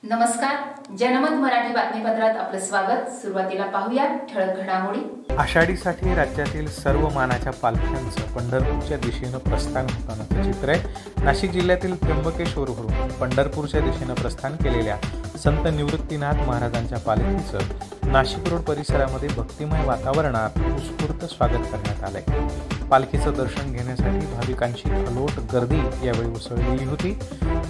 नमस्कार, जनमत मराठी बातमीपत्रात आपलं स्वागत। सुरुवातीला पाहूया ठळक घडामोडी। आषाढीसाठी राज्यातील सर्व मानाच्या पालख्यांचं पंढरपूरच्या दिशेनं प्रस्थान होतानाचं चित्र आहे। नाशिक जिल्ह्यातील त्र्यंबकेश्वरवरून पंढरपूरच्या दिशेनं प्रस्थान केलेल्या संत निवृत्तीनाथ महाराजांच्या पालखीचं नाशिक रोड परिसरामध्ये भक्तिमय वातावरणात उत्स्फूर्त स्वागत करण्यात आलंय। पालखीचं दर्शन घेण्यासाठी भाविकांची अलोट गर्दी यावेळी उसळलेली होती।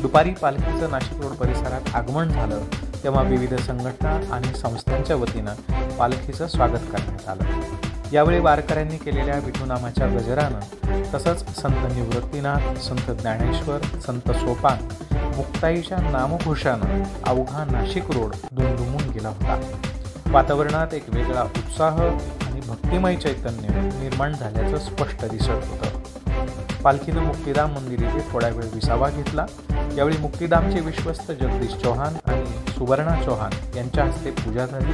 दुपारी पालखीचं नाशिक रोड परिसरात आगमन झालं तेव्हा विविध संघटना आणि संस्थांच्या वतीनं पालखीचं स्वागत करण्यात आलं। यावेळी वारकऱ्यांनी केलेल्या विठुनामाच्या गजरानं तसंच संत निवृत्तीनाथ, संत ज्ञानेश्वर, संत सोपान, मुक्ताईच्या नामघोषानं अवघा नाशिक रोड दुमदुमून गेला होता। वातावरणात एक वेगळा उत्साह आणि भक्तिमय चैतन्य निर्माण झाल्याचं स्पष्ट दिसत होतं। पालखीनं मुक्तिधाम मंदिर येथे थोडा वेळ विसावा घेतला। यावेळी मुक्तिधामचे विश्वस्त जगदीश चौहान आणि सुवर्णा चौहान यांच्या हस्ते पूजा झाली।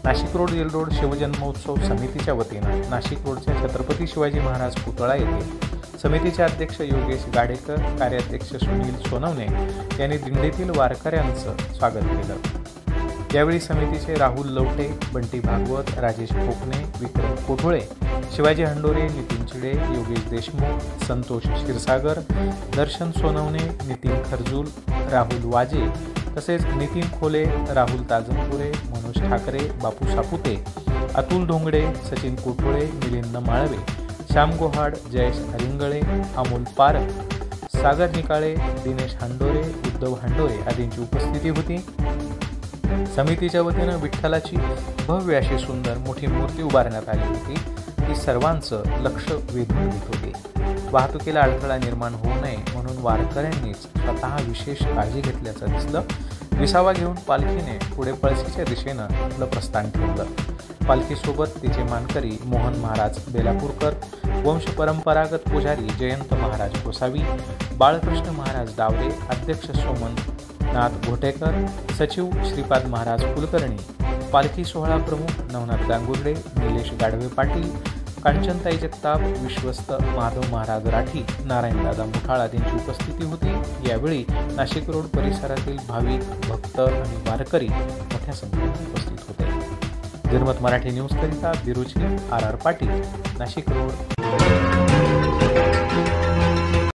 नाशिक रोड येल रोड शिवजन्मोत्सव समितीच्या वतीनं नाशिक रोडच्या छत्रपती शिवाजी महाराज पुतळा येथे समितीचे अध्यक्ष योगेश गाडेकर, कार्याध्यक्ष सुनील सोनवणे यांनी दिंडीतील वारकऱ्यांचं स्वागत केलं। यावेळी समितीचे राहुल लवटे, बंटी भागवत, राजेश कोकणे, विक्रम कोठोळे, शिवाजी हंडोरे, नितीन चिडे, योगेश देशमुख, संतोष क्षीरसागर, दर्शन सोनवणे, नितीन खरजूल, राहुल वाजे तसेच नितीन खोले, राहुल ताजमपुरे, मनोज ठाकरे, बापू सापुते, अतुल धोंगडे, सचिन कोठोळे, मिलिंद माळवे, श्याम गोहाड, जयेश हरिंगळे, अमोल पारख, सागर निकाळे, दिनेश हांडोरे, उद्धव हांडोरे आदींची उपस्थिती होती। समितीच्या वतीनं विठ्ठलाची भव्य अशी सुंदर मोठी मूर्ती उभारण्यात आली होती। ती सर्वांचं लक्ष वेधून घेत होती। वाहतुकीला अडथळा निर्माण होऊ नये म्हणून वारकऱ्यांनीच स्वतः विशेष काळजी घेतल्याचं दिसलं। विसावा घेऊन पालखीने पुढे पळशीच्या दिशेनं आपलं प्रस्थान ठेवलं। पालखीसोबत तिचे मानकरी मोहन महाराज बेलापूरकर, वंश परंपरागत पुजारी जयंत महाराज गोसावी, बाळकृष्ण महाराज डावरे, अध्यक्ष सोमन नाथ घोटेकर, सचिव श्रीपाद महाराज कुलकर्णी, पालखी सोहळा प्रमुख नवनाथ गांगुर्डे, निलेश गाढवे पाटील, कांचनताई जगताप, विश्वस्त माधव महाराज राठी, नारायणदादा मुठाळ आदींची उपस्थिती होती। यावेळी नाशिक रोड परिसरातील भाविक, भक्त आणि वारकरी मोठ्या संख्येने उपस्थित होते। जनमत मराठी न्यूज करिता बिरुची RR पाटील, नाशिक रोड।